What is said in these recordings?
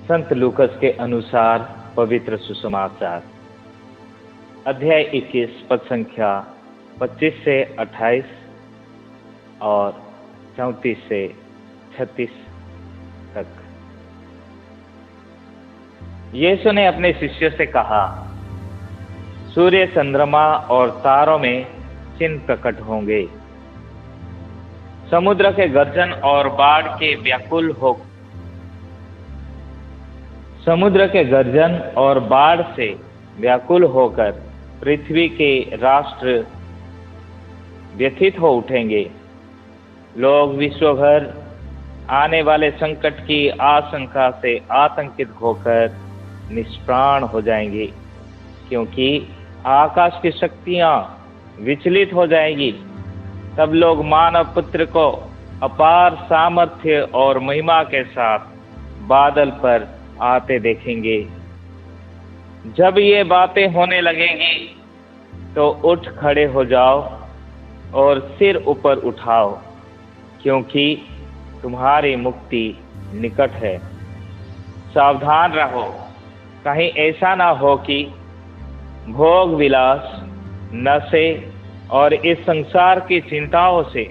संत लूकस के अनुसार पवित्र सुसमाचार अध्याय 21 पद संख्या 25 से 28 और 34 से 36 तक। यीशु ने अपने शिष्यों से कहा, सूर्य, चंद्रमा और तारों में चिन्ह प्रकट होंगे। समुद्र के गर्जन और बाढ़ के व्याकुल हो समुद्र के गर्जन और बाढ़ से व्याकुल होकर पृथ्वी के राष्ट्र व्यथित हो उठेंगे। लोग विश्व भर आने वाले संकट की आशंका से आतंकित होकर निष्प्राण हो जाएंगे, क्योंकि आकाश की शक्तियां विचलित हो जाएगी। तब लोग मानव पुत्र को अपार सामर्थ्य और महिमा के साथ बादल पर आते देखेंगे। जब ये बातें होने लगेंगी तो उठ खड़े हो जाओ और सिर ऊपर उठाओ, क्योंकि तुम्हारी मुक्ति निकट है। सावधान रहो, कहीं ऐसा ना हो कि भोग विलास, नशे और इस संसार की चिंताओं से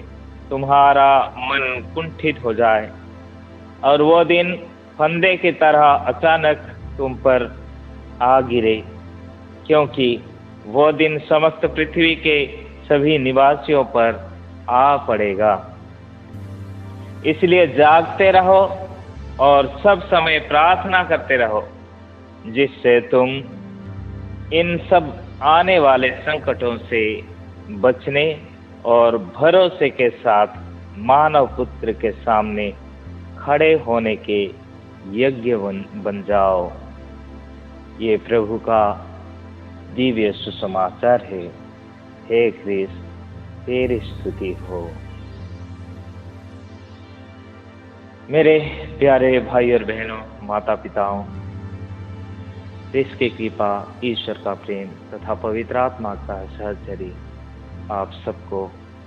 तुम्हारा मन कुंठित हो जाए और वो दिन फंदे की तरह अचानक तुम पर आ गिरे, क्योंकि वो दिन समस्त पृथ्वी के सभी निवासियों पर आ पड़ेगा। इसलिए जागते रहो और सब समय प्रार्थना करते रहो, जिससे तुम इन सब आने वाले संकटों से बचने और भरोसे के साथ मानव पुत्र के सामने खड़े होने के यज्ञ बन जाओ। ये प्रभु का दिव्य सुसमाचार है। हे क्रिस्त, तेरी स्तुति हो। मेरे प्यारे भाई और बहनों, माता पिताओं, देश की कृपा, ईश्वर का प्रेम तथा पवित्र आत्मा का सहचर्य आप सबको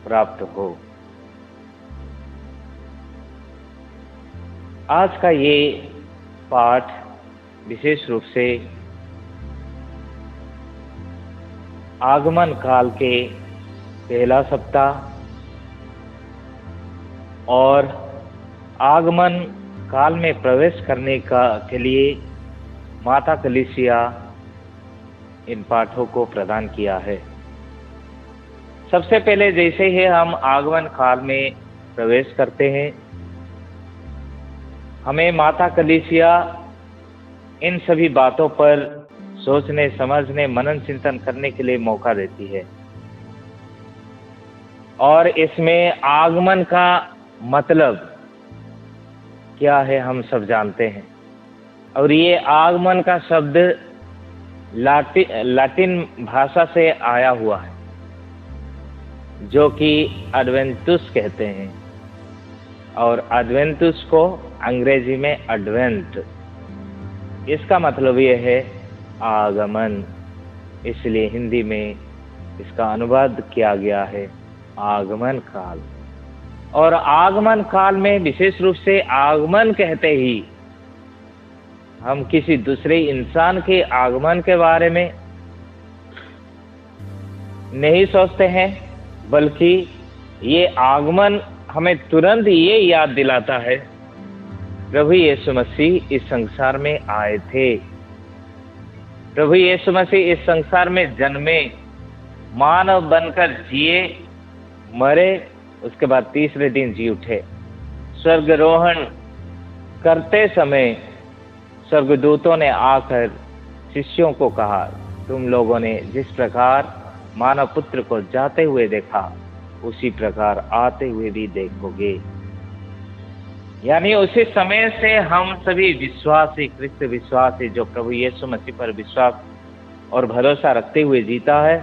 प्राप्त हो। आज का ये पाठ विशेष रूप से आगमन काल के पहला सप्ताह और आगमन काल में प्रवेश करने के लिए माता कलीसिया इन पाठों को प्रदान किया है। सबसे पहले जैसे ही हम आगमन काल में प्रवेश करते हैं, हमें माता कलीसिया इन सभी बातों पर सोचने, समझने, मनन चिंतन करने के लिए मौका देती है। और इसमें आगमन का मतलब क्या है हम सब जानते हैं। और ये आगमन का शब्द लातिन भाषा से आया हुआ है, जो कि एडवेंटुस कहते हैं, और एडवेंटुस को अंग्रेजी में एडवेंट, इसका मतलब ये है आगमन। इसलिए हिंदी में इसका अनुवाद किया गया है आगमन काल। और आगमन काल में विशेष रूप से आगमन कहते ही हम किसी दूसरे इंसान के आगमन के बारे में नहीं सोचते हैं, बल्कि ये आगमन हमें तुरंत ये याद दिलाता है, प्रभु यीशु मसीह इस संसार में आए थे। प्रभु यीशु मसीह इस संसार में जन्मे, मानव बनकर जिए, मरे, उसके बाद तीसरे दिन जी उठे। स्वर्गारोहण करते समय स्वर्गदूतों ने आकर शिष्यों को कहा, तुम लोगों ने जिस प्रकार मानव पुत्र को जाते हुए देखा, उसी प्रकार आते हुए भी देखोगे। यानी उसी समय से हम सभी विश्वासी, क्रिस्त विश्वासी, जो प्रभु यीशु मसीह पर विश्वास और भरोसा रखते हुए जीता है,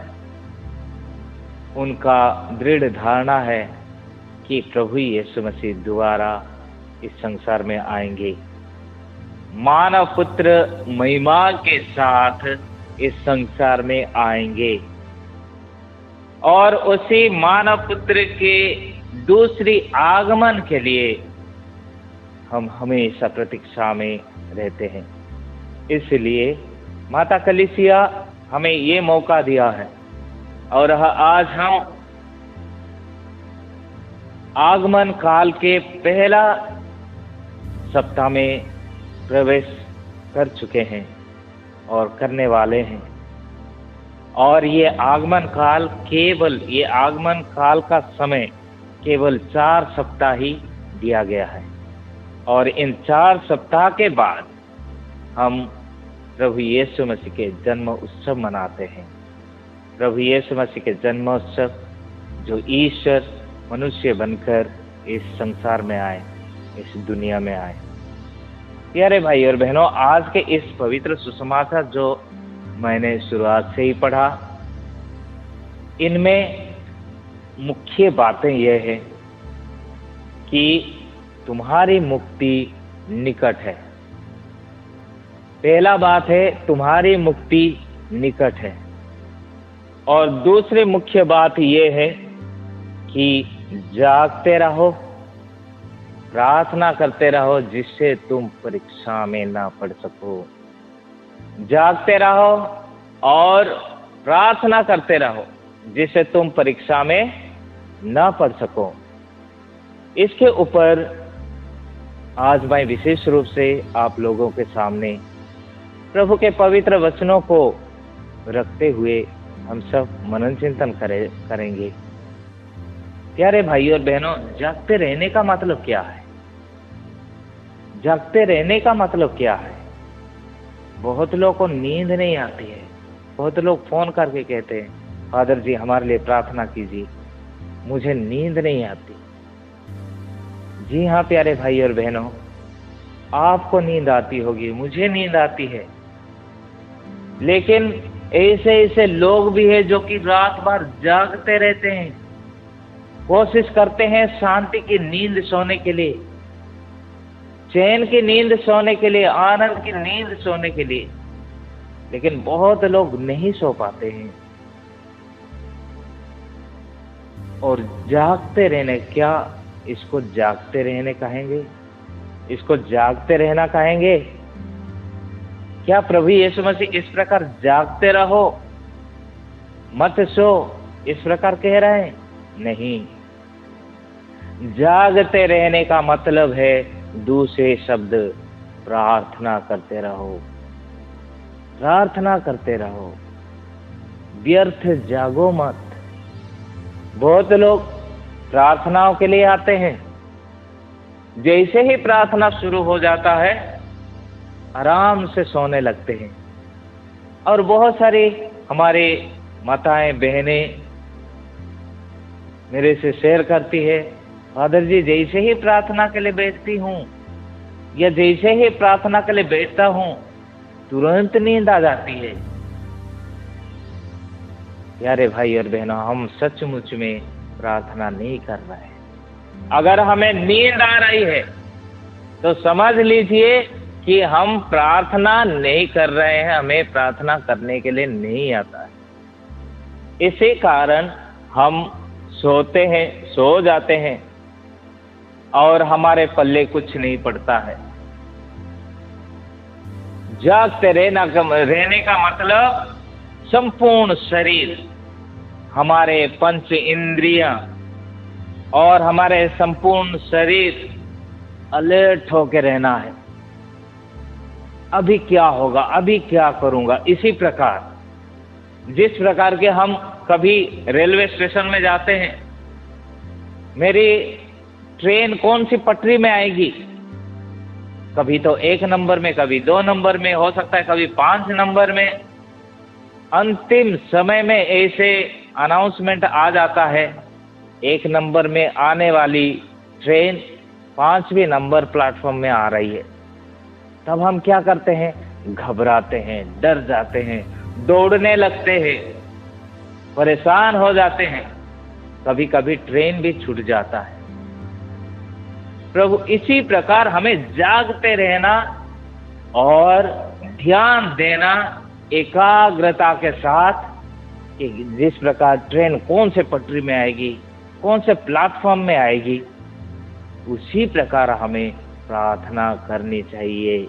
उनका दृढ़ धारणा है कि प्रभु यीशु मसीह दोबारा इस संसार में आएंगे। मानव पुत्र महिमा के साथ इस संसार में आएंगे और उसी मानव पुत्र के दूसरी आगमन के लिए हम हमेशा प्रतीक्षा में रहते हैं। इसलिए माता कलीसिया हमें ये मौका दिया है और आज हम आगमन काल के पहला सप्ताह में प्रवेश कर चुके हैं और करने वाले हैं। और ये आगमन काल का समय केवल 4 सप्ताह ही दिया गया है और इन 4 सप्ताह के बाद हम प्रभु यीशु मसीह के जन्म उत्सव मनाते हैं। प्रभु यीशु मसीह के जन्मोत्सव जो ईश्वर मनुष्य बनकर इस संसार में आए, इस दुनिया में आए। प्यारे भाई और बहनों, आज के इस पवित्र सुसमाचार जो मैंने शुरुआत से ही पढ़ा, इनमें मुख्य बातें यह है कि तुम्हारी मुक्ति निकट है। पहला बात है तुम्हारी मुक्ति निकट है और दूसरी मुख्य बात यह है कि जागते रहो, प्रार्थना करते रहो जिससे तुम परीक्षा में ना पड़ सको। जागते रहो और प्रार्थना करते रहो जिससे तुम परीक्षा में ना पड़ सको। इसके ऊपर आज मैं विशेष रूप से आप लोगों के सामने प्रभु के पवित्र वचनों को रखते हुए हम सब मनन चिंतन करेंगे। प्यारे भाई और बहनों, जागते रहने का मतलब क्या है? जागते रहने का मतलब क्या है? बहुत लोगों को नींद नहीं आती है। बहुत लोग फोन करके कहते हैं, फादर जी हमारे लिए प्रार्थना कीजिए, मुझे नींद नहीं आती। जी हाँ प्यारे भाई और बहनों, आपको नींद आती होगी, मुझे नींद आती है, लेकिन ऐसे ऐसे लोग भी हैं जो कि रात भर जागते रहते हैं, कोशिश करते हैं शांति की नींद सोने के लिए, चैन की नींद सोने के लिए, आनंद की नींद सोने के लिए, लेकिन बहुत लोग नहीं सो पाते हैं। और जागते रहने, क्या इसको जागते रहने कहेंगे? इसको जागते रहना कहेंगे? क्या प्रभु यीशु मसीह इस प्रकार जागते रहो, मत सो, इस प्रकार कह रहे हैं? नहीं। जागते रहने का मतलब है दूसरे शब्द प्रार्थना करते रहो, प्रार्थना करते रहो, व्यर्थ जागो मत। बहुत लोग प्रार्थनाओं के लिए आते हैं, जैसे ही प्रार्थना शुरू हो जाता है आराम से सोने लगते हैं। और बहुत सारी हमारे माताएं बहनें मेरे से शेयर करती है, फादर जी जैसे ही प्रार्थना के लिए बैठती हूँ या जैसे ही प्रार्थना के लिए बैठता हूँ तुरंत नींद आ जाती है। प्यारे भाई और बहनों, हम सचमुच में प्रार्थना नहीं कर रहे हैं। अगर हमें नींद आ रही है तो समझ लीजिए कि हम प्रार्थना नहीं कर रहे हैं, हमें प्रार्थना करने के लिए नहीं आता है। इसी कारण हम सोते हैं, सो जाते हैं और हमारे पल्ले कुछ नहीं पड़ता है। जागते रहने का मतलब संपूर्ण शरीर, हमारे पंच इंद्रियां और हमारे संपूर्ण शरीर अलर्ट होकर रहना है। अभी क्या होगा, अभी क्या करूंगा। इसी प्रकार जिस प्रकार के हम कभी रेलवे स्टेशन में जाते हैं, मेरी ट्रेन कौन सी पटरी में आएगी, कभी तो 1 नंबर में, कभी 2 नंबर में, हो सकता है कभी 5 नंबर में। अंतिम समय में ऐसे अनाउंसमेंट आ जाता है, 1 नंबर में आने वाली ट्रेन 5वें नंबर प्लेटफॉर्म में आ रही है। तब हम क्या करते हैं? घबराते हैं, डर जाते हैं, दौड़ने लगते हैं, परेशान हो जाते हैं, कभी कभी ट्रेन भी छूट जाता है। प्रभु इसी प्रकार हमें जागते रहना और ध्यान देना एकाग्रता के साथ कि जिस प्रकार ट्रेन कौन से पटरी में आएगी, कौन से प्लेटफॉर्म में आएगी, उसी प्रकार हमें प्रार्थना करनी चाहिए।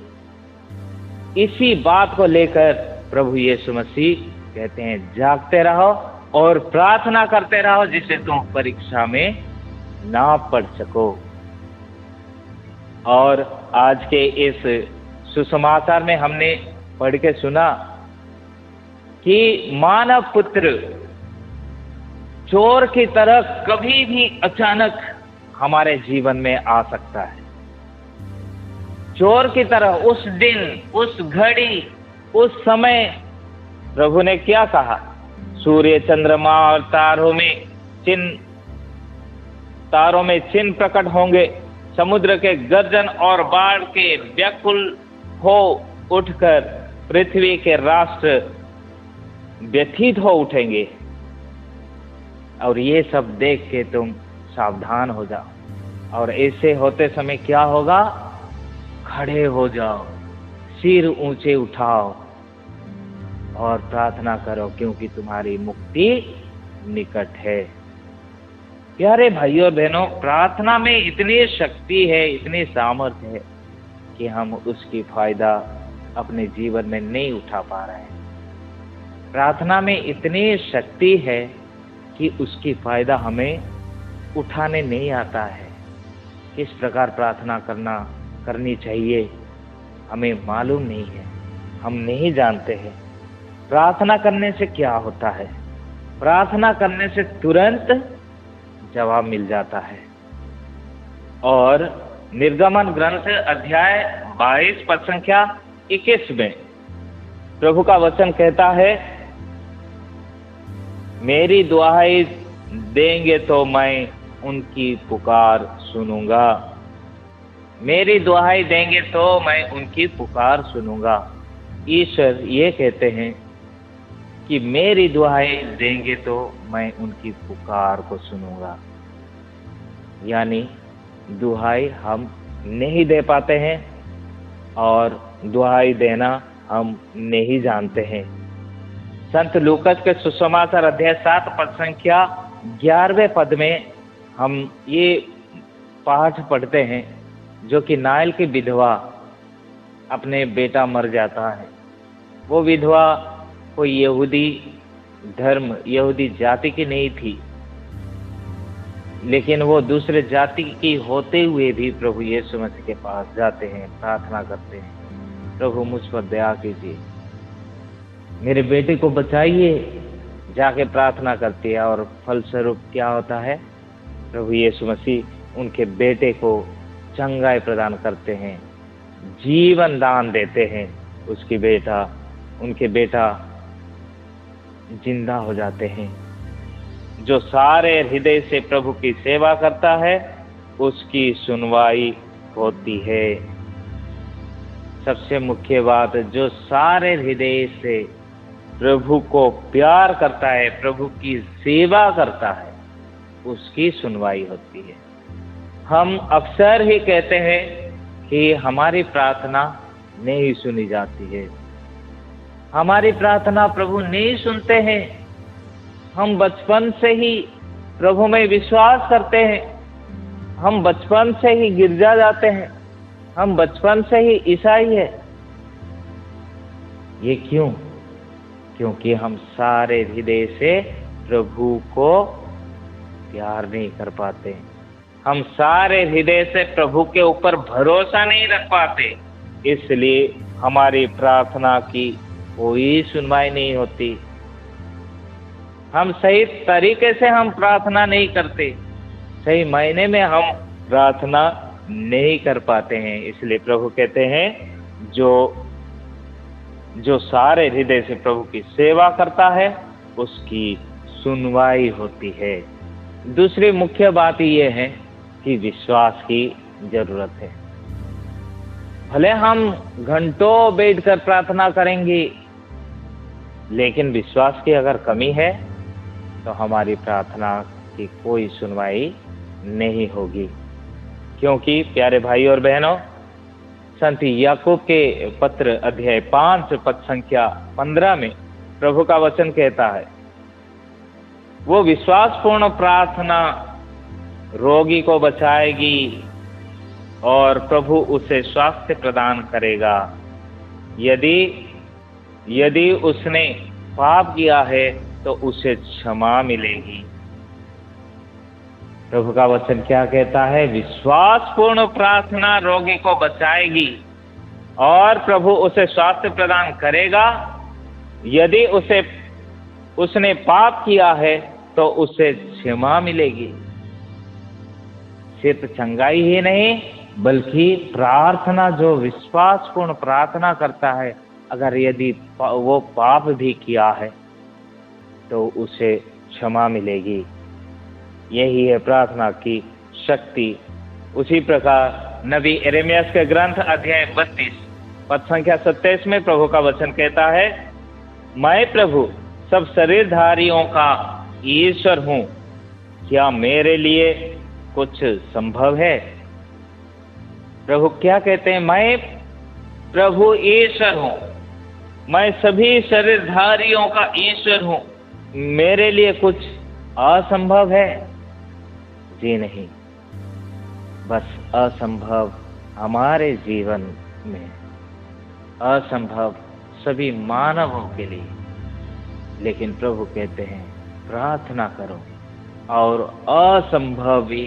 इसी बात को लेकर प्रभु यीशु मसीह कहते हैं, जागते रहो और प्रार्थना करते रहो, जिससे तुम परीक्षा में ना पड़ सको। और आज के इस सुसमाचार में हमने पढ़ के सुना कि मानव पुत्र चोर की तरह कभी भी अचानक हमारे जीवन में आ सकता है। चोर की तरह उस दिन, उस घड़ी, उस समय प्रभु ने क्या कहा? सूर्य, चंद्रमा और तारों में चिन्ह प्रकट होंगे, समुद्र के गर्जन और बाढ़ के व्याकुल हो उठकर पृथ्वी के राष्ट्र व्यथित हो उठेंगे। और ये सब देख के तुम सावधान हो जाओ, और ऐसे होते समय क्या होगा? खड़े हो जाओ, सिर ऊंचे उठाओ और प्रार्थना करो, क्योंकि तुम्हारी मुक्ति निकट है। प्यारे भाइयों और बहनों, प्रार्थना में इतनी शक्ति है, इतनी सामर्थ्य है कि हम उसकी फायदा अपने जीवन में नहीं उठा पा रहे हैं। प्रार्थना में इतनी शक्ति है कि उसकी फायदा हमें उठाने नहीं आता है। किस प्रकार प्रार्थना करनी चाहिए हमें मालूम नहीं है, हम नहीं जानते हैं। प्रार्थना करने से क्या होता है? प्रार्थना करने से तुरंत जवाब मिल जाता है। और निर्गमन ग्रंथ अध्याय 22 पद संख्या 21 में प्रभु का वचन कहता है, मेरी दुहाई देंगे तो मैं उनकी पुकार सुनूंगा। मेरी दुहाई देंगे तो मैं उनकी पुकार सुनूंगा। ईश्वर ये कहते हैं कि मेरी दुहाई देंगे तो मैं उनकी पुकार को सुनूंगा। यानी दुहाई हम नहीं दे पाते हैं और दुहाई देना हम नहीं जानते हैं। संत लूकस के सुसमाचार अध्याय 7 पद संख्या 11वें पद में हम ये पाठ पढ़ते हैं, जो कि नायल की विधवा, अपने बेटा मर जाता है। वो विधवा कोई यहूदी जाति की नहीं थी, लेकिन वो दूसरे जाति की होते हुए भी प्रभु यीशु मसीह के पास जाते हैं, प्रार्थना करते हैं, प्रभु मुझ पर दया कीजिए, मेरे बेटे को बचाइए, जाके प्रार्थना करती है। और फलस्वरूप क्या होता है? प्रभु यीशु मसीह उनके बेटे को चंगाई प्रदान करते हैं, जीवन दान देते हैं। उनके बेटा जिंदा हो जाते हैं। जो सारे हृदय से प्रभु की सेवा करता है, उसकी सुनवाई होती है। सबसे मुख्य बात, जो सारे हृदय से प्रभु को प्यार करता है, प्रभु की सेवा करता है, उसकी सुनवाई होती है। हम अक्सर ही कहते हैं कि हमारी प्रार्थना नहीं सुनी जाती है, हमारी प्रार्थना प्रभु नहीं सुनते हैं। हम बचपन से ही प्रभु में विश्वास करते हैं, हम बचपन से ही गिरजा जाते हैं, हम बचपन से ही ईसाई है। ये क्यों? क्योंकि हम सारे हृदय से प्रभु को प्यार नहीं कर पाते, हम सारे हृदय से प्रभु के ऊपर भरोसा नहीं रख पाते, इसलिए हमारी प्रार्थना की कोई सुनवाई नहीं होती। हम सही तरीके से हम प्रार्थना नहीं करते, सही मायने में हम प्रार्थना नहीं कर पाते हैं। इसलिए प्रभु कहते हैं, जो सारे हृदय से प्रभु की सेवा करता है, उसकी सुनवाई होती है। दूसरी मुख्य बात यह है कि विश्वास की जरूरत है। भले हम घंटों बैठकर प्रार्थना करेंगे, लेकिन विश्वास की अगर कमी है तो हमारी प्रार्थना की कोई सुनवाई नहीं होगी। क्योंकि प्यारे भाई और बहनों, संत याकूब के पत्र अध्याय 5 पद संख्या 15 में प्रभु का वचन कहता है, वो विश्वासपूर्ण प्रार्थना रोगी को बचाएगी, और प्रभु उसे स्वास्थ्य प्रदान करेगा। यदि उसने पाप किया है तो उसे क्षमा मिलेगी। प्रभु का वचन क्या कहता है? विश्वासपूर्ण प्रार्थना रोगी को बचाएगी और प्रभु उसे स्वास्थ्य प्रदान करेगा। यदि उसने पाप किया है तो उसे क्षमा मिलेगी। सिर्फ चंगाई ही नहीं, बल्कि प्रार्थना, जो विश्वासपूर्ण प्रार्थना करता है, अगर यदि वो पाप भी किया है तो उसे क्षमा मिलेगी। यही है प्रार्थना की शक्ति। उसी प्रकार नबी यिर्मयाह के ग्रंथ अध्याय 32 पद संख्या 27 में प्रभु का वचन कहता है, मैं प्रभु सब शरीरधारियों का ईश्वर हूँ, क्या मेरे लिए कुछ संभव है? प्रभु क्या कहते हैं? मैं प्रभु ईश्वर हूँ, मैं सभी शरीरधारियों का ईश्वर हूँ, मेरे लिए कुछ असंभव है? जी नहीं, बस असंभव हमारे जीवन में, असंभव सभी मानवों के लिए। लेकिन प्रभु कहते हैं प्रार्थना करो और असंभव भी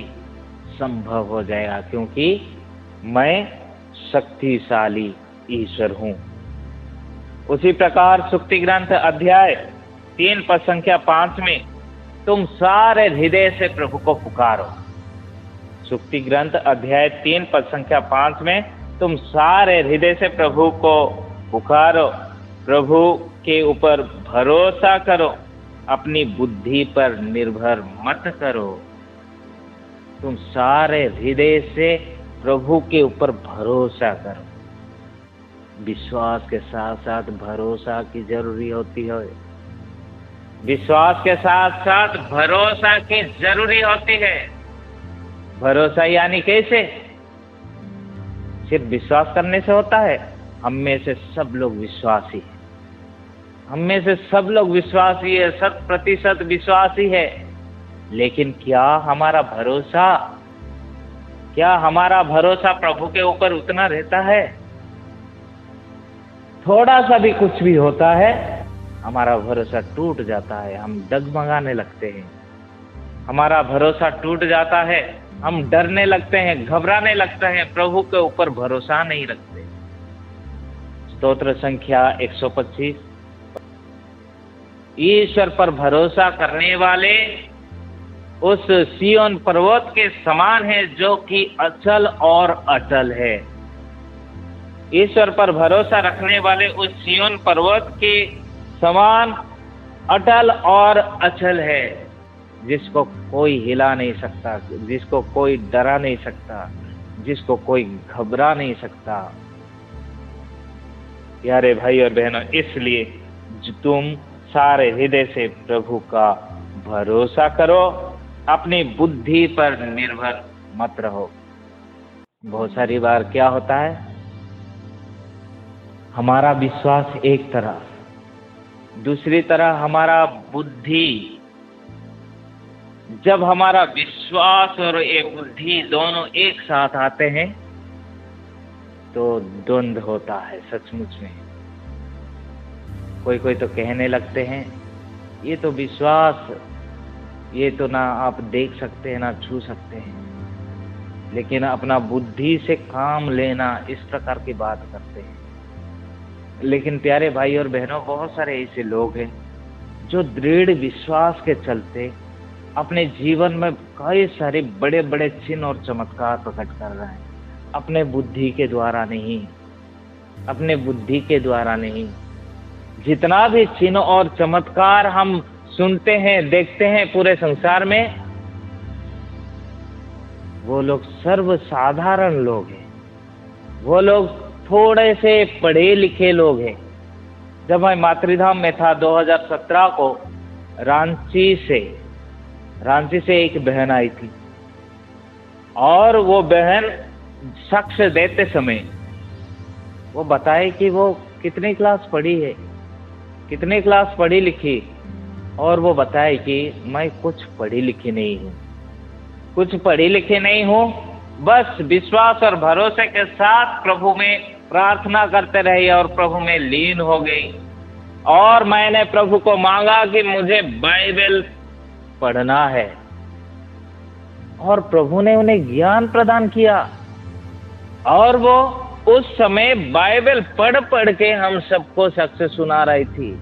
संभव हो जाएगा, क्योंकि मैं शक्तिशाली ईश्वर हूँ। उसी प्रकार सुक्ति ग्रंथ अध्याय 3 पद संख्या 5 में तुम सारे हृदय से प्रभु को पुकारो। सुक्ति ग्रंथ अध्याय 3 पद संख्या 5 में तुम सारे हृदय से प्रभु को पुकारो, प्रभु के ऊपर भरोसा करो, अपनी बुद्धि पर निर्भर मत करो। तुम सारे हृदय से प्रभु के ऊपर भरोसा करो। विश्वास के साथ साथ भरोसा की जरूरी होती है। विश्वास के साथ साथ भरोसा की जरूरी होती है। भरोसा यानी कैसे? सिर्फ विश्वास करने से होता है? हम में से सब लोग विश्वासी हैं, हम में से सब लोग विश्वासी है, 100% विश्वासी है। लेकिन क्या हमारा भरोसा प्रभु के ऊपर उतना रहता है? थोड़ा सा भी कुछ भी होता है, हमारा भरोसा टूट जाता है, हम डगमगाने लगते हैं, हमारा भरोसा टूट जाता है, हम डरने लगते हैं, घबराने लगते हैं, प्रभु के ऊपर भरोसा नहीं रखते। स्तोत्र संख्या 125। ईश्वर पर भरोसा करने वाले उस सिय्योन पर्वत के समान है जो कि अचल और अटल है। ईश्वर पर भरोसा रखने वाले उस सिय्योन पर्वत के समान अटल और अचल है, जिसको कोई हिला नहीं सकता, जिसको कोई डरा नहीं सकता, जिसको कोई घबरा नहीं सकता। प्यारे भाई और बहनों, इसलिए तुम सारे हृदय से प्रभु का भरोसा करो, अपनी बुद्धि पर निर्भर मत रहो। बहुत सारी बार क्या होता है, हमारा विश्वास एक तरह, दूसरी तरह हमारा बुद्धि। जब हमारा विश्वास और एक बुद्धि दोनों एक साथ आते हैं तो द्वंद्व होता है। सचमुच में कोई तो कहने लगते हैं, ये तो विश्वास, ये तो ना आप देख सकते हैं ना छू सकते हैं, लेकिन अपना बुद्धि से काम लेना, इस प्रकार की बात करते हैं। लेकिन प्यारे भाई और बहनों, बहुत सारे ऐसे लोग हैं जो दृढ़ विश्वास के चलते अपने जीवन में कई सारे बड़े बड़े चिन्ह और चमत्कार प्रकट कर रहे हैं। अपने बुद्धि के द्वारा नहीं, अपने बुद्धि के द्वारा नहीं। जितना भी चिन्ह और चमत्कार हम सुनते हैं, देखते हैं पूरे संसार में, वो लोग सर्वसाधारण लोग हैं, वो लोग थोड़े से पढ़े लिखे लोग हैं। जब मैं मातृधाम में था 2017 को, रांची से एक बहन आई थी, और वो बहन साक्ष्य देते समय वो बताए कि वो कितनी क्लास पढ़ी है, कितनी क्लास पढ़ी लिखी, और वो बताए कि मैं कुछ पढ़ी लिखी नहीं हूँ, कुछ पढ़ी लिखी नहीं हूँ, बस विश्वास और भरोसे के साथ प्रभु में प्रार्थना करते रही और प्रभु में लीन हो गई। और मैंने प्रभु को मांगा कि मुझे बाइबल पढ़ना है, और प्रभु ने उन्हें ज्ञान प्रदान किया। और वो उस समय बाइबल पढ़ पढ़ के हम सबको सच सुना रही थी,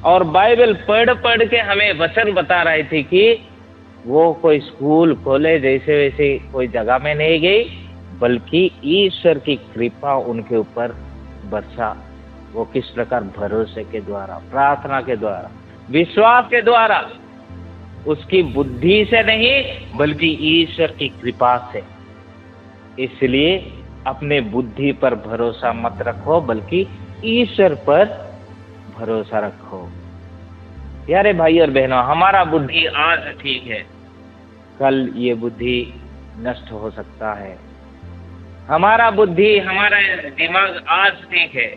और बाइबल पढ़ पढ़ के हमें वचन बता रही थी कि वो कोई स्कूल कॉलेज ऐसे वैसे कोई जगह में नहीं गई, बल्कि ईश्वर की कृपा उनके ऊपर बरसा। वो किस प्रकार? भरोसे के द्वारा, प्रार्थना के द्वारा, विश्वास के द्वारा, उसकी बुद्धि से नहीं बल्कि ईश्वर की कृपा से। इसलिए अपने बुद्धि पर भरोसा मत रखो, बल्कि ईश्वर पर भरोसा रखो। प्यारे भाई और बहनों, हमारा बुद्धि आज ठीक है, कल ये बुद्धि नष्ट हो सकता है। हमारा बुद्धि, हमारा दिमाग आज ठीक है,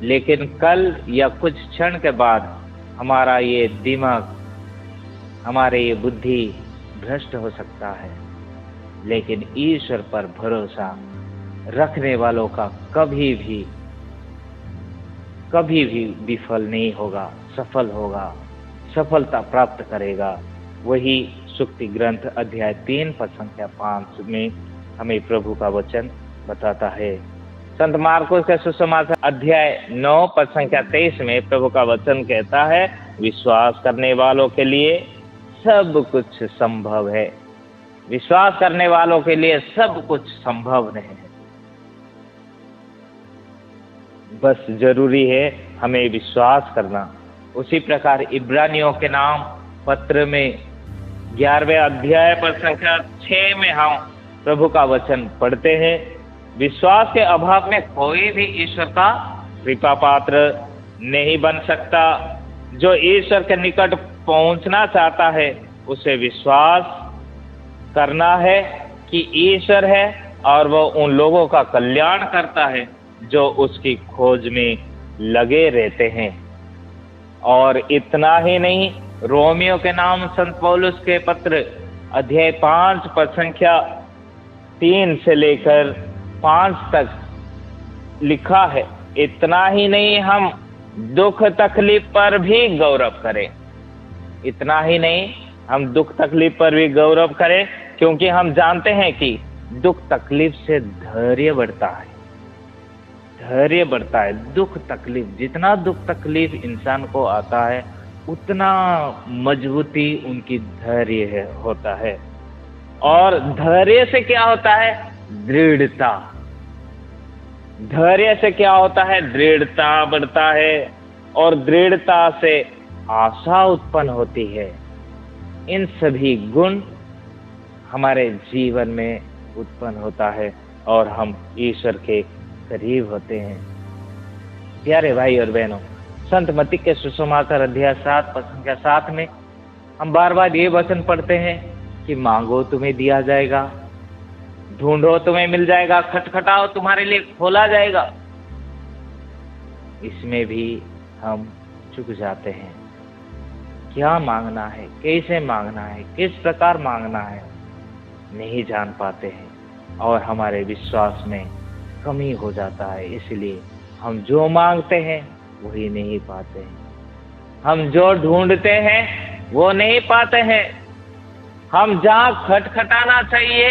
लेकिन कल या कुछ क्षण के बाद हमारा ये दिमाग, हमारे ये बुद्धि भ्रष्ट हो सकता है। लेकिन ईश्वर पर भरोसा रखने वालों का कभी भी विफल नहीं होगा, सफल होगा, सफलता प्राप्त करेगा। वही सुक्ति ग्रंथ अध्याय 3 पद संख्या 5 में हमें प्रभु का वचन बताता है। संत मार्कुस के सुसमाचार अध्याय 9 पद संख्या 23 में प्रभु का वचन कहता है, विश्वास करने वालों के लिए सब कुछ संभव है। विश्वास करने वालों के लिए सब कुछ संभव नहीं है, बस जरूरी है हमें विश्वास करना। उसी प्रकार इब्रानियों के नाम पत्र में 11वें अध्याय पर संख्या 6 में हम प्रभु का वचन पढ़ते हैं, विश्वास के अभाव में कोई भी ईश्वर का कृपा पात्र नहीं बन सकता। जो ईश्वर के निकट पहुंचना चाहता है, उसे विश्वास करना है कि ईश्वर है, और वो उन लोगों का कल्याण करता है जो उसकी खोज में लगे रहते हैं। और इतना ही नहीं, रोमियो के नाम संत पौलुस के पत्र अध्याय 5 पद संख्या 3 से लेकर 5 तक लिखा है, इतना ही नहीं, हम दुख तकलीफ पर भी गौरव करें। इतना ही नहीं, हम दुख तकलीफ पर भी गौरव करें, क्योंकि हम जानते हैं कि दुख तकलीफ से धैर्य बढ़ता है। धैर्य बढ़ता है। दुख तकलीफ, जितना दुख तकलीफ इंसान को आता है, उतना मजबूती उनकी धैर्य है होता है। और धैर्य से क्या होता है? दृढ़ता। धैर्य से क्या होता है? दृढ़ता बढ़ता है, और दृढ़ता से आशा उत्पन्न होती है। इन सभी गुण हमारे जीवन में उत्पन्न होता है, और हम ईश्वर के करीब होते हैं। प्यारे भाई और बहनों, संत मत्ती के सुसमाचार अध्याय 7 पद संख्या 7 में हम बार बार ये वचन पढ़ते हैं कि मांगो तुम्हें दिया जाएगा, ढूंढो तुम्हें मिल जाएगा, खटखटाओ तुम्हारे लिए खोला जाएगा। इसमें भी हम चूक जाते हैं। क्या मांगना है, कैसे मांगना है, किस प्रकार मांगना है, नहीं जान पाते हैं, और हमारे विश्वास में कमी हो जाता है। इसलिए हम जो मांगते हैं वही नहीं पाते हैं, हम जो ढूंढते हैं वो नहीं पाते हैं, हम जहाँ खटखटाना चाहिए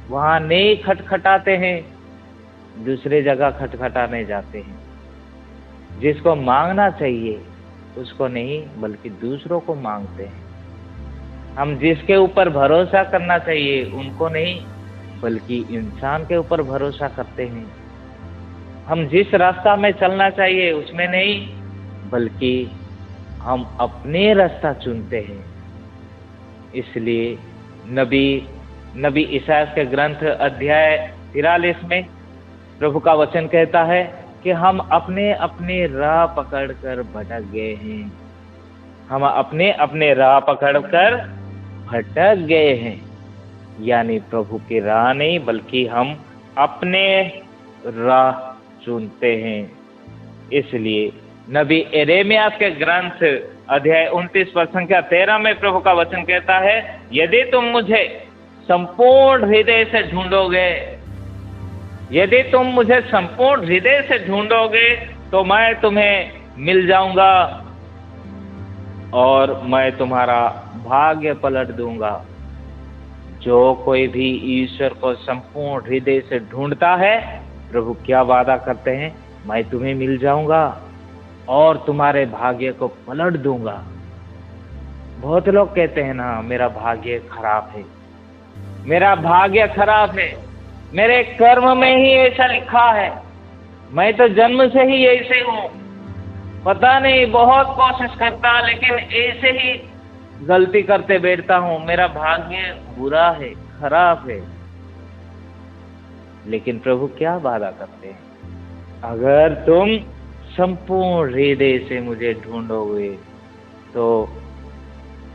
वहाँ नहीं खटखटाते हैं, दूसरे जगह खटखटाने जाते हैं। जिसको मांगना चाहिए उसको नहीं, बल्कि दूसरों को मांगते हैं। हम जिसके ऊपर भरोसा करना चाहिए उनको नहीं, बल्कि इंसान के ऊपर भरोसा करते हैं। हम जिस रास्ता में चलना चाहिए उसमें नहीं, बल्कि हम अपने रास्ता चुनते हैं। इसलिए नबी ईसायाह के ग्रंथ अध्याय 43 में प्रभु का वचन कहता है कि हम अपने अपने राह पकड़कर भटक गए हैं। हम अपने अपने राह पकड़कर भटक गए हैं, यानी प्रभु की राह नहीं, बल्कि हम अपने राह चुनते हैं। इसलिए नबी यिर्मयाह के ग्रंथ अध्याय 29 पद संख्या 13 में प्रभु का वचन कहता है, यदि तुम मुझे संपूर्ण हृदय से ढूंढोगे, यदि तुम मुझे संपूर्ण हृदय से ढूंढोगे तो मैं तुम्हें मिल जाऊंगा और मैं तुम्हारा भाग्य पलट दूंगा। जो कोई भी ईश्वर को संपूर्ण हृदय से ढूंढता है, प्रभु क्या वादा करते हैं, मैं तुम्हें मिल जाऊंगा और तुम्हारे भाग्य को पलट दूंगा। बहुत लोग कहते हैं ना, मेरा भाग्य खराब है, मेरा भाग्य खराब है, मेरे कर्म में ही ऐसा लिखा है, मैं तो जन्म से ही ऐसे हूं, पता नहीं बहुत कोशिश करता लेकिन ऐसे ही गलती करते बैठता हूं, मेरा भाग्य बुरा है, खराब है। लेकिन प्रभु क्या वादा करते हैं, अगर तुम संपूर्ण हृदय से मुझे ढूंढोगे तो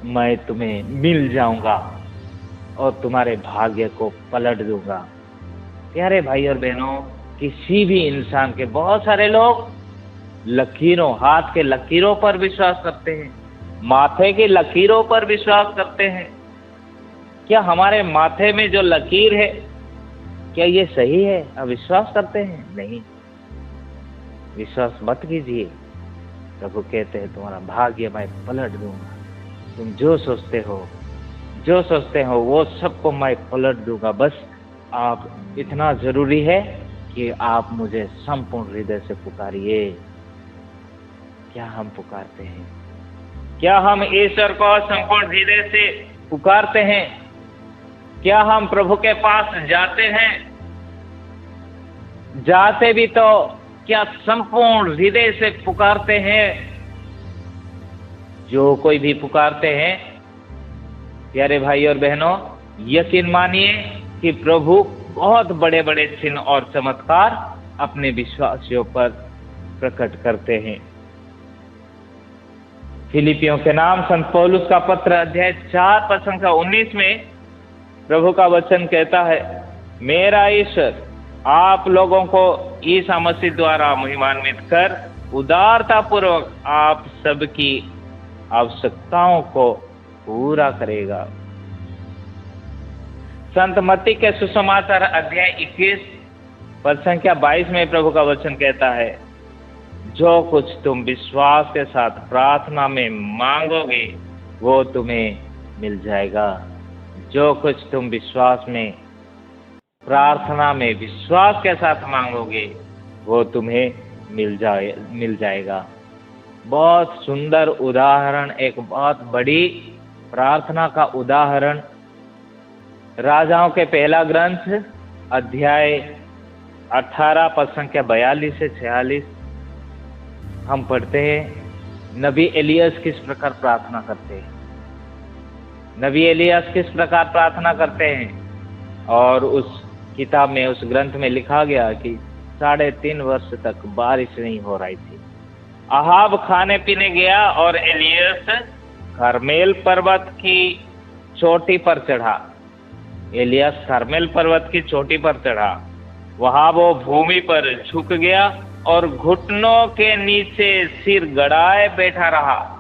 मैं तुम्हें मिल जाऊंगा और तुम्हारे भाग्य को पलट दूंगा। प्यारे भाई और बहनों, किसी भी इंसान के, बहुत सारे लोग लकीरों, हाथ के लकीरों पर विश्वास करते हैं, माथे की लकीरों पर विश्वास करते हैं। क्या हमारे माथे में जो लकीर है, क्या ये सही है? अब विश्वास करते हैं? नहीं, विश्वास मत कीजिए। प्रभु कहते हैं तुम्हारा भाग्य मैं पलट दूंगा, तुम जो सोचते हो वो सबको मैं पलट दूंगा। बस आप, इतना जरूरी है कि आप मुझे संपूर्ण हृदय से पुकारिए। क्या हम पुकारते हैं? क्या हम ईश्वर को संपूर्ण हृदय से पुकारते हैं? क्या हम प्रभु के पास जाते हैं? जाते भी तो क्या संपूर्ण हृदय से पुकारते हैं? जो कोई भी पुकारते हैं, प्यारे भाई और बहनों, यकीन मानिए कि प्रभु बहुत बड़े बड़े चिन्ह और चमत्कार अपने विश्वासियों पर प्रकट करते हैं। फिलिपियों के नाम संत पौलुस का पत्र अध्याय 4 पद संख्या 19 में प्रभु का वचन कहता है, मेरा ईश्वर आप लोगों को ईसा मसीह द्वारा महिमान्वित कर उदारता पूर्वक आप सबकी आवश्यकताओं को पूरा करेगा। संत मत्ती के सुसमाचार अध्याय 21 पद संख्या 22 में प्रभु का वचन कहता है, जो कुछ तुम विश्वास के साथ प्रार्थना में मांगोगे वो तुम्हें मिल जाएगा। जो कुछ तुम विश्वास में, प्रार्थना में विश्वास के साथ मांगोगे वो तुम्हें मिल जाएगा। बहुत सुंदर उदाहरण, एक बहुत बड़ी प्रार्थना का उदाहरण राजाओं के पहला ग्रंथ अध्याय 18 पद संख्या 42 से 46 हम पढ़ते हैं। नबी एलियस किस प्रकार प्रार्थना करते हैं, नबी एलियस किस प्रकार प्रार्थना करते हैं। और उस किताब में, उस ग्रंथ में लिखा गया कि 3.5 वर्ष तक बारिश नहीं हो रही थी। अहाब खाने पीने गया और एलियस कर्मेल पर्वत की चोटी पर चढ़ा। एलियस कर्मेल पर्वत की चोटी पर चढ़ा, वहां वो भूमि पर झुक गया और घुटनों के नीचे सिर गड़ाए बैठा रहा।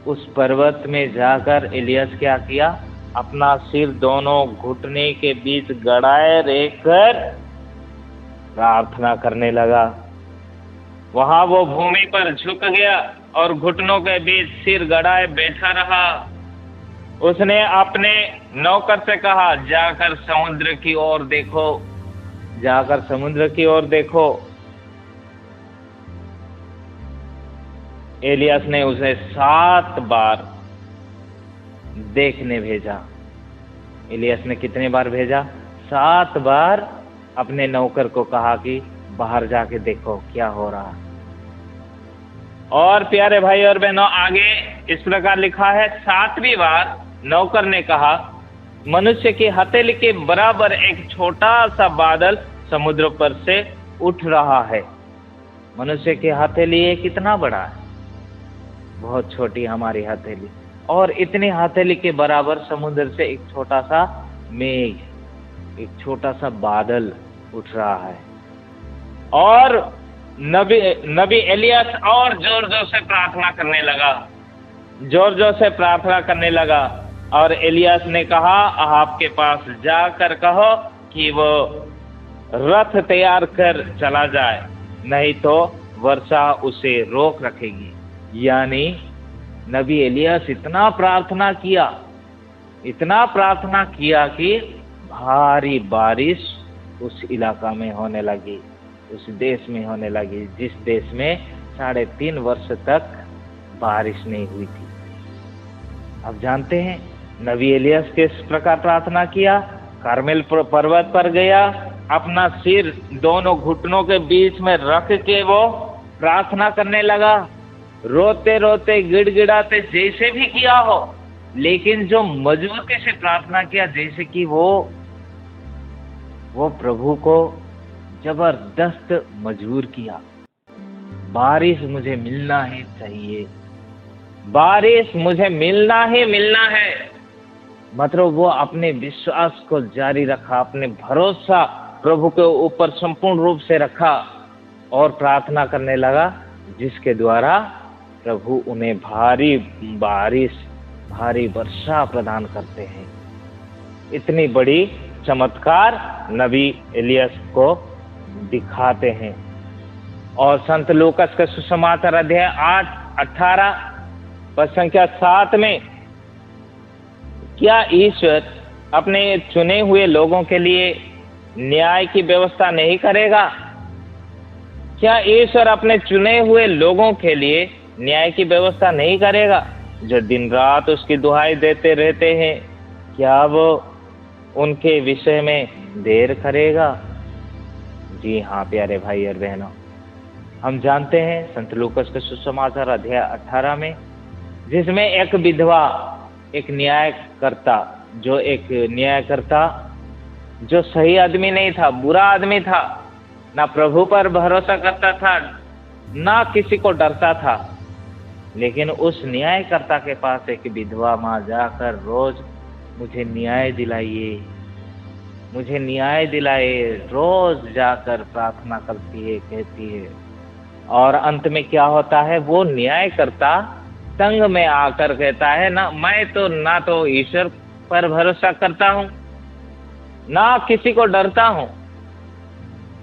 उस पर्वत में जाकर एलियस क्या किया, अपना सिर दोनों घुटने के बीच गड़ाए रहकर प्रार्थना करने लगा। वहां वो भूमि पर झुक गया और घुटनों के बीच सिर गड़ाए बैठा रहा। उसने अपने नौकर से कहा, जाकर समुद्र की ओर देखो, जाकर समुद्र की ओर देखो। एलियस ने उसे 7 बार देखने भेजा। एलियस ने कितने बार भेजा? 7 बार अपने नौकर को कहा कि बाहर जाके देखो क्या हो रहा। और प्यारे भाई और बहनों, आगे इस प्रकार लिखा है, 7वीं बार नौकर ने कहा, मनुष्य की हथेली के बराबर एक छोटा सा बादल समुद्र पर से उठ रहा है। मनुष्य की हथेली ये कितना बड़ा है, बहुत छोटी हमारी हथेली, और इतनी हथेली के बराबर समुद्र से एक छोटा सा मेघ, एक छोटा सा बादल उठ रहा है। और नबी एलियस और जोर जोर से प्रार्थना करने लगा, जोर जोर से प्रार्थना करने लगा। और एलियास ने कहा, आपके पास जाकर कहो कि वो रथ तैयार कर चला जाए, नहीं तो वर्षा उसे रोक रखेगी। यानी नबी एलियास इतना प्रार्थना किया कि भारी बारिश उस इलाका में होने लगी, उस देश में होने लगी, जिस देश में 3.5 वर्ष तक बारिश नहीं हुई थी। अब जानते हैं नबी एलियास किस प्रकार प्रार्थना किया। कार्मेल पर्वत पर गया, अपना सिर दोनों घुटनों के बीच में रख के वो प्रार्थना करने लगा, रोते रोते गिड़गिड़ाते, जैसे भी किया हो, लेकिन जो मजबूती से प्रार्थना किया, जैसे कि वो प्रभु को जबरदस्त मजबूर किया। बारिश मुझे मिलना ही चाहिए, बारिश मुझे मिलना ही मिलना है। मतलब वो अपने विश्वास को जारी रखा, अपने भरोसा प्रभु के ऊपर संपूर्ण रूप से रखा और प्रार्थना करने लगा, जिसके द्वारा प्रभु उन्हें भारी बारिश, भारी वर्षा प्रदान करते हैं। इतनी बड़ी चमत्कार नबी एलियास को दिखाते हैं। और संत लूकास का सुसमाचार अध्याय 8:18 पद संख्या 7 में, क्या ईश्वर अपने चुने हुए लोगों के लिए न्याय की व्यवस्था नहीं करेगा? क्या ईश्वर अपने चुने हुए लोगों के लिए न्याय की व्यवस्था नहीं करेगा, जो दिन रात उसकी दुहाई देते रहते हैं? क्या वो उनके विषय में देर करेगा? जी हाँ प्यारे भाई और बहनों, हम जानते हैं संत लूकास के सुसमाचार अध्याय 18 में, जिसमें एक विधवा, एक न्यायकर्ता जो सही आदमी नहीं था, बुरा आदमी था, ना प्रभु पर भरोसा करता था, ना किसी को डरता था, लेकिन उस न्यायकर्ता के पास एक विधवा माँ जाकर रोज मुझे न्याय दिलाए रोज जाकर प्रार्थना करती है, कहती है। और अंत में क्या होता है, वो न्यायकर्ता तंग में आकर कहता है, ना तो ईश्वर पर भरोसा करता हूँ, ना किसी को डरता हूँ,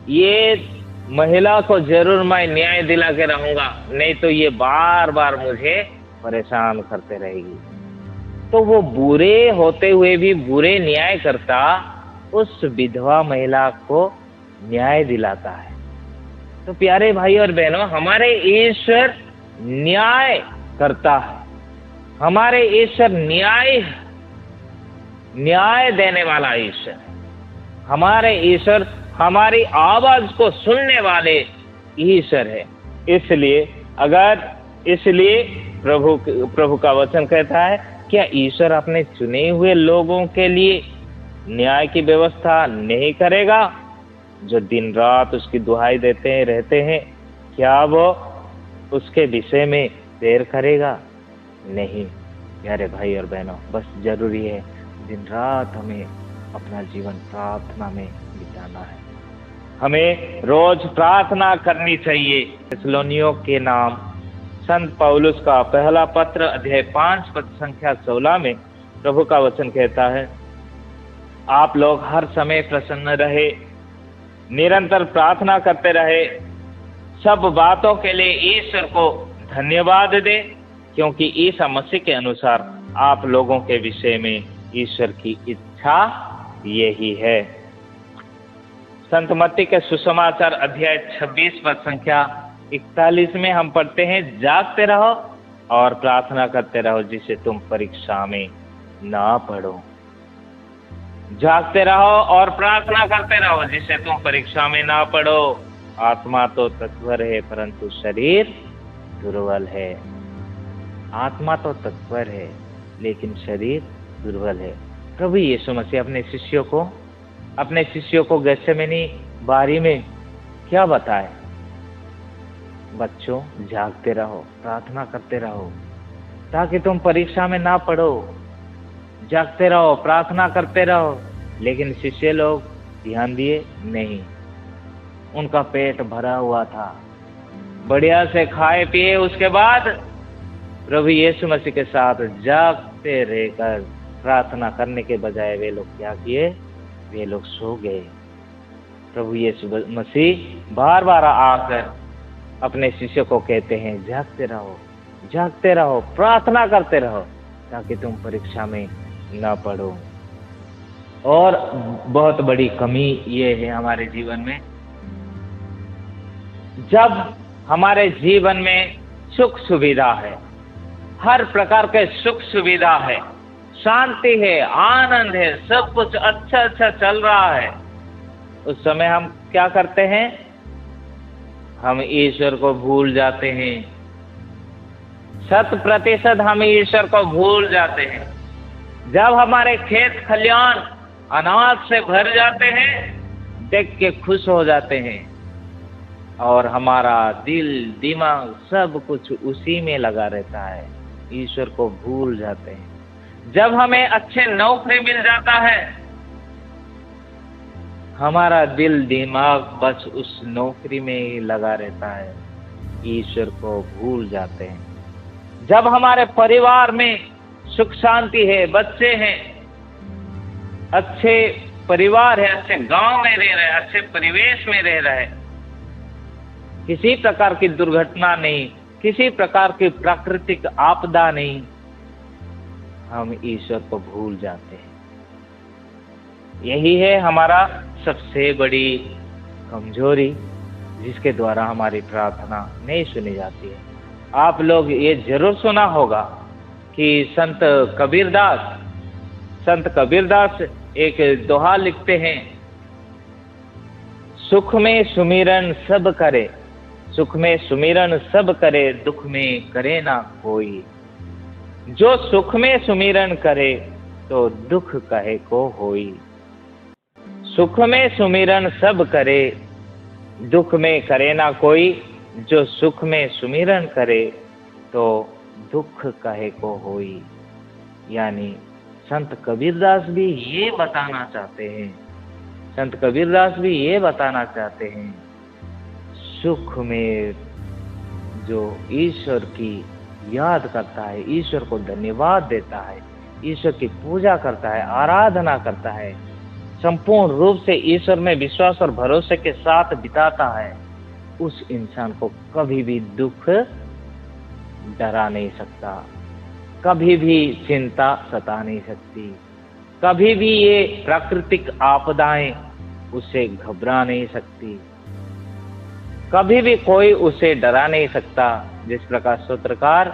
ये महिला को जरूर मैं न्याय दिला के रहूंगा, नहीं तो ये बार बार मुझे परेशान करते रहेगी। तो वो बुरे होते हुए भी बुरे न्यायकर्ता उस विधवा महिला को न्याय दिलाता है। तो प्यारे भाई और बहनों, हमारे ईश्वर न्याय करता है, हमारे ईश्वर न्याय देने वाला ईश्वर है। हमारे ईश्वर हमारी आवाज को सुनने वाले ईश्वर है। इसलिए प्रभु का वचन कहता है, क्या ईश्वर अपने चुने हुए लोगों के लिए न्याय की व्यवस्था नहीं करेगा, जो दिन रात उसकी दुहाई देते रहते हैं? क्या वो उसके विषय में देर करेगा? नहीं प्यारे भाई और बहनों, बस जरूरी है दिन रात हमें अपना जीवन प्रार्थना में बिताना है। हमें रोज प्रार्थना करनी चाहिए। थिस्सलुनीयों के नाम संत पौलुस का पहला पत्र अध्याय 5 पद संख्या 16 में प्रभु का वचन कहता है, आप लोग हर समय प्रसन्न रहे, निरंतर प्रार्थना करते रहे, सब बातों के लिए ईश्वर को धन्यवाद दे, क्योंकि ईसा मसीह के अनुसार आप लोगों के विषय में ईश्वर की इच्छा यही है। संत मत्ती के सुसमाचार अध्याय 26 पद संख्या 41 में हम पढ़ते हैं, जागते रहो और प्रार्थना करते रहो, जिसे तुम परीक्षा में ना पड़ो। जागते रहो और प्रार्थना करते रहो, जिसे तुम परीक्षा में ना पड़ो। आत्मा तो तत्पर है, परंतु शरीर दुर्बल है। आत्मा तो तत्पर है, लेकिन शरीर दुर्बल है। प्रभु यीशु मसीह अपने शिष्यों को गेत्सेमनी बारी में क्या बताए? बच्चों, जागते रहो, प्रार्थना करते रहो, ताकि तुम परीक्षा में ना पड़ो। जागते रहो, प्रार्थना करते रहो। लेकिन शिष्य लोग ध्यान दिए नहीं, उनका पेट भरा हुआ था, बढ़िया से खाए पिए, उसके बाद प्रभु यीशु मसीह के साथ जागते रहकर प्रार्थना करने के बजाय वे लोग क्या किए? वे लोग सो गए। प्रभु यीशु मसीह बार बार आकर अपने शिष्यों को कहते हैं, जागते रहो, प्रार्थना करते रहो, ताकि तुम परीक्षा में न पड़ो। और बहुत बड़ी कमी ये है हमारे जीवन में, जब हमारे जीवन में सुख सुविधा है, हर प्रकार के सुख सुविधा है, शांति है, आनंद है, सब कुछ अच्छा चल रहा है, उस समय हम क्या करते हैं? हम ईश्वर को भूल जाते हैं। 100% हम ईश्वर को भूल जाते हैं। जब हमारे खेत खलियान अनाज से भर जाते हैं, देख के खुश हो जाते हैं और हमारा दिल दिमाग सब कुछ उसी में लगा रहता है, ईश्वर को भूल जाते हैं। जब हमें अच्छे नौकरी मिल जाता है, हमारा दिल दिमाग बस उस नौकरी में ही लगा रहता है, ईश्वर को भूल जाते हैं। जब हमारे परिवार में सुख शांति है, बच्चे हैं, अच्छे परिवार है, अच्छे गांव में रह रहे, अच्छे परिवेश में रह रहे, किसी प्रकार की दुर्घटना नहीं, किसी प्रकार की प्राकृतिक आपदा नहीं, हम ईश्वर को भूल जाते हैं। यही है हमारा सबसे बड़ी कमजोरी, जिसके द्वारा हमारी प्रार्थना नहीं सुनी जाती है। आप लोग ये जरूर सुना होगा कि संत कबीरदास एक दोहा लिखते हैं, सुख में सुमिरन सब करे, सुख में सुमिरन सब करे, दुख में करे ना कोई। जो सुख में सुमिरन करे तो दुख कहे को होई। सुख में सुमिरन सब करे, दुख में करे ना कोई। जो सुख में सुमिरन करे तो दुख कहे को होई। यानी संत कबीरदास भी ये बताना चाहते हैं, सुख में जो ईश्वर की याद करता है, ईश्वर को धन्यवाद देता है, ईश्वर की पूजा करता है, आराधना करता है, संपूर्ण रूप से ईश्वर में विश्वास और भरोसे के साथ बिताता है, उस इंसान को कभी भी दुख डरा नहीं सकता, कभी भी चिंता सता नहीं सकती, कभी भी ये प्राकृतिक आपदाएं उसे घबरा नहीं सकती, कभी भी कोई उसे डरा नहीं सकता। जिस प्रकार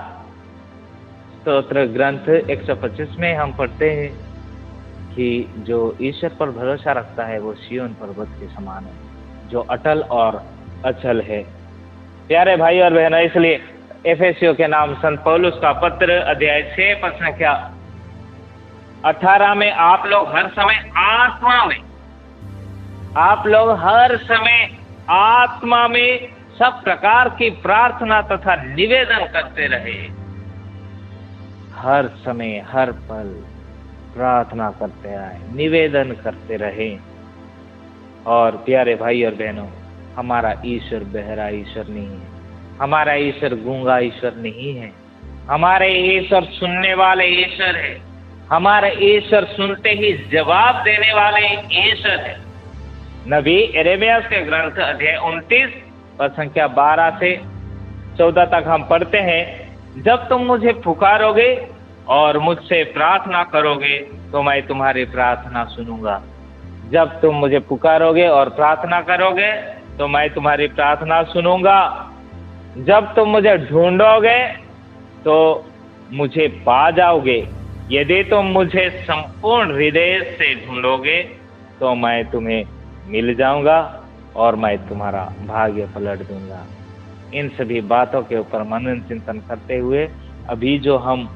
स्तोत्र ग्रंथ 125 में हम पढ़ते हैं कि जो ईश्वर पर भरोसा रखता है वो सिय्योन पर्वत के समान है, जो अटल और अचल है। प्यारे भाई और बहनों, इसलिए एफेसियों के नाम संत पौलुस का पत्र अध्याय 6 पद संख्या 18 में आप लोग हर समय आत्मा में सब प्रकार की प्रार्थना तथा निवेदन करते रहे। हर समय हर पल प्रार्थना करते रहे, निवेदन करते रहे। और प्यारे भाई और बहनों, हमारा ईश्वर बहरा ईश्वर नहीं है, हमारा ईश्वर गूंगा ईश्वर नहीं है, हमारे ईश्वर सुनने वाले ईश्वर है, हमारे ईश्वर सुनते ही जवाब देने वाले ईश्वर है। नबी यिर्मयाह के ग्रंथ अध्याय 29 पद संख्या 12 से 14 तक हम पढ़ते हैं, जब तुम मुझे पुकारोगे और मुझसे प्रार्थना करोगे तो मैं तुम्हारी प्रार्थना सुनूंगा। जब तुम मुझे पुकारोगे और प्रार्थना करोगे तो मैं तुम्हारी प्रार्थना सुनूंगा। जब तुम मुझे ढूंढोगे तो मुझे पा जाओगे। यदि तुम मुझे संपूर्ण हृदय से ढूंढोगे तो मैं तुम्हें मिल जाऊंगा और मैं तुम्हारा भाग्य पलट दूंगा। इन सभी बातों के ऊपर मनन चिंतन करते हुए अभी जो हम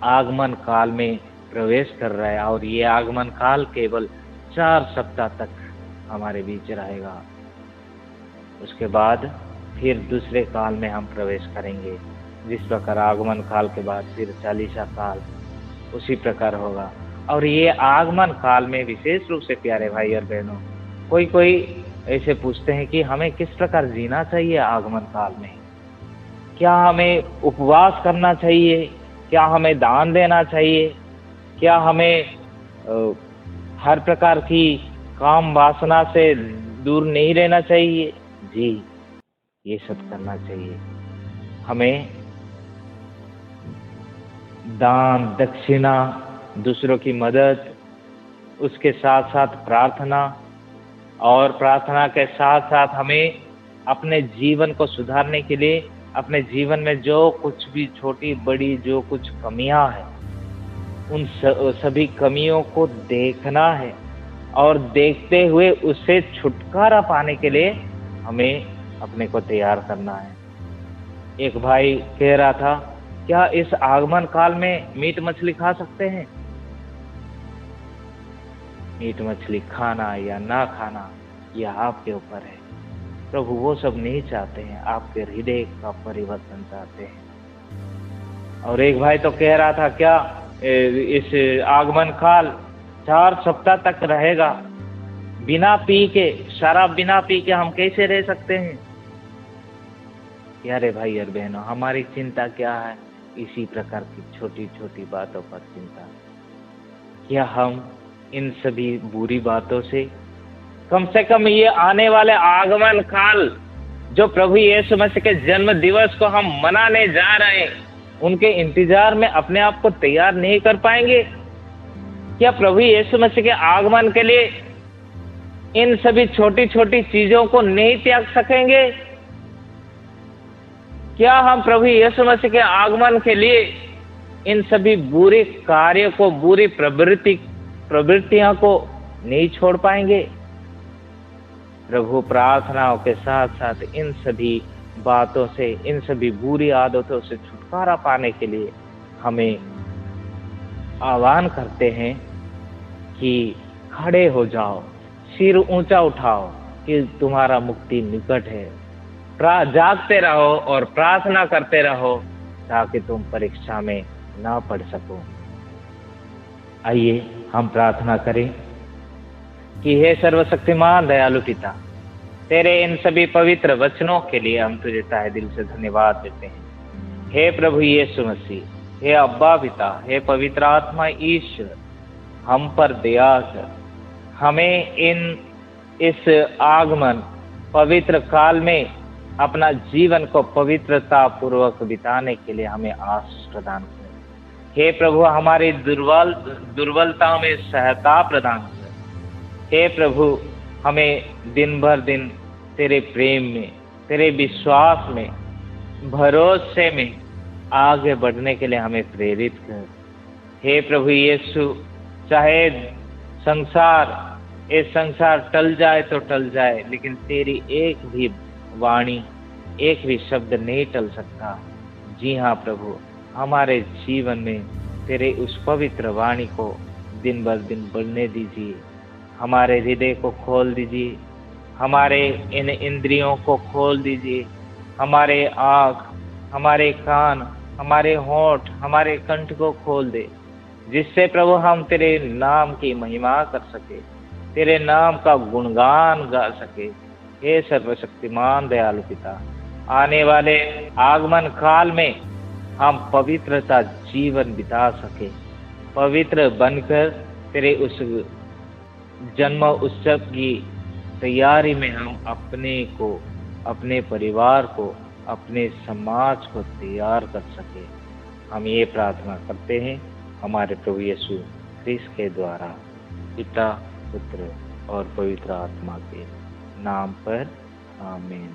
आगमन काल में प्रवेश कर रहे हैं, और ये आगमन काल केवल 4 सप्ताह तक हमारे बीच रहेगा, उसके बाद फिर दूसरे काल में हम प्रवेश करेंगे। जिस प्रकार आगमन काल के बाद फिर चालीसा काल, उसी प्रकार होगा। और ये आगमन काल में विशेष रूप से प्यारे भाई और बहनों, कोई ऐसे पूछते हैं कि हमें किस प्रकार जीना चाहिए आगमन काल में। क्या हमें उपवास करना चाहिए? क्या हमें दान देना चाहिए? क्या हमें हर प्रकार की काम वासना से दूर नहीं रहना चाहिए? जी, ये सब करना चाहिए। हमें दान, दक्षिणा, दूसरों की मदद, उसके साथ-साथ प्रार्थना, और प्रार्थना के साथ-साथ हमें अपने जीवन को सुधारने के लिए अपने जीवन में जो कुछ भी छोटी-बड़ी जो कुछ कमियां हैं, उन सभी कमियों को देखना है, और देखते हुए उससे छुटकारा पाने के लिए हमें अपने को तैयार करना है। एक भाई कह रहा था, क्या इस आगमन काल में मीट मछली खा सकते हैं? मीट मछली खाना या ना खाना यह आपके ऊपर है। प्रभु वो सब नहीं चाहते हैं, आपके हृदय का परिवर्तन चाहते हैं। और एक भाई तो कह रहा था, क्या इस आगमन काल 4 सप्ताह तक रहेगा, बिना पी के, शराब बिना पी के हम कैसे रह सकते हैं? प्यारे भाई और बहनों, हमारी चिंता क्या है? इसी प्रकार की छोटी छोटी बातों पर चिंता। क्या हम इन सभी बुरी बातों से कम ये आने वाले आगमन काल, जो प्रभु यीशु मसीह के जन्म दिवस को हम मनाने जा रहे हैं, उनके इंतजार में अपने आप को तैयार नहीं कर पाएंगे? क्या प्रभु यीशु मसीह के आगमन के लिए इन सभी छोटी छोटी चीजों को नहीं त्याग सकेंगे? क्या हम प्रभु यीशु मसीह के आगमन के लिए इन सभी बुरे कार्यों को, बुरी प्रवृत्तियों को नहीं छोड़ पाएंगे? प्रभु प्रार्थनाओं के साथ साथ इन सभी बातों से, इन सभी बुरी आदतों से छुटकारा पाने के लिए हमें आह्वान करते हैं कि खड़े हो जाओ, सिर ऊंचा उठाओ कि तुम्हारा मुक्ति निकट है। जागते रहो और प्रार्थना करते रहो ताकि तुम परीक्षा में ना पड़ सको। आइए हम प्रार्थना करें कि हे सर्वशक्तिमान दयालु पिता, तेरे इन सभी पवित्र वचनों के लिए हम तुझे तहे दिल से धन्यवाद देते हैं। हे प्रभु यीशु मसीह, हे अब्बा पिता, हे पवित्र आत्मा ईश्वर, हम पर दया कर हमें इस आगमन पवित्र काल में अपना जीवन को पवित्रता पूर्वक बिताने के लिए हमें आशीष प्रदान करें। हे प्रभु, हमारी दुर्बलताओं में सहायता प्रदान कर। हे प्रभु, हमें दिन भर दिन तेरे प्रेम में, तेरे विश्वास में, भरोसे में आगे बढ़ने के लिए हमें प्रेरित कर। हे प्रभु यीशु, चाहे ये संसार टल जाए तो टल जाए, लेकिन तेरी एक भी वाणी, एक भी शब्द नहीं टल सकता। जी हाँ प्रभु, हमारे जीवन में तेरे उस पवित्र वाणी को दिन ब दिन बढ़ने दीजिए। हमारे हृदय को खोल दीजिए, हमारे इन इंद्रियों को खोल दीजिए, हमारे आँख, हमारे कान, हमारे होंठ, हमारे कंठ को खोल दे, जिससे प्रभु हम तेरे नाम की महिमा कर सके, तेरे नाम का गुणगान गा सके। हे सर्वशक्तिमान दयालु पिता, आने वाले आगमन काल में हम पवित्रता जीवन बिता सके, पवित्र बनकर तेरे उस जन्म उत्सव की तैयारी में हम अपने को, अपने परिवार को, अपने समाज को तैयार कर सके। हम ये प्रार्थना करते हैं हमारे प्रभु यीशु ख्रीस्त के द्वारा, पिता, पुत्र और पवित्र आत्मा के नाम पर। आमीन।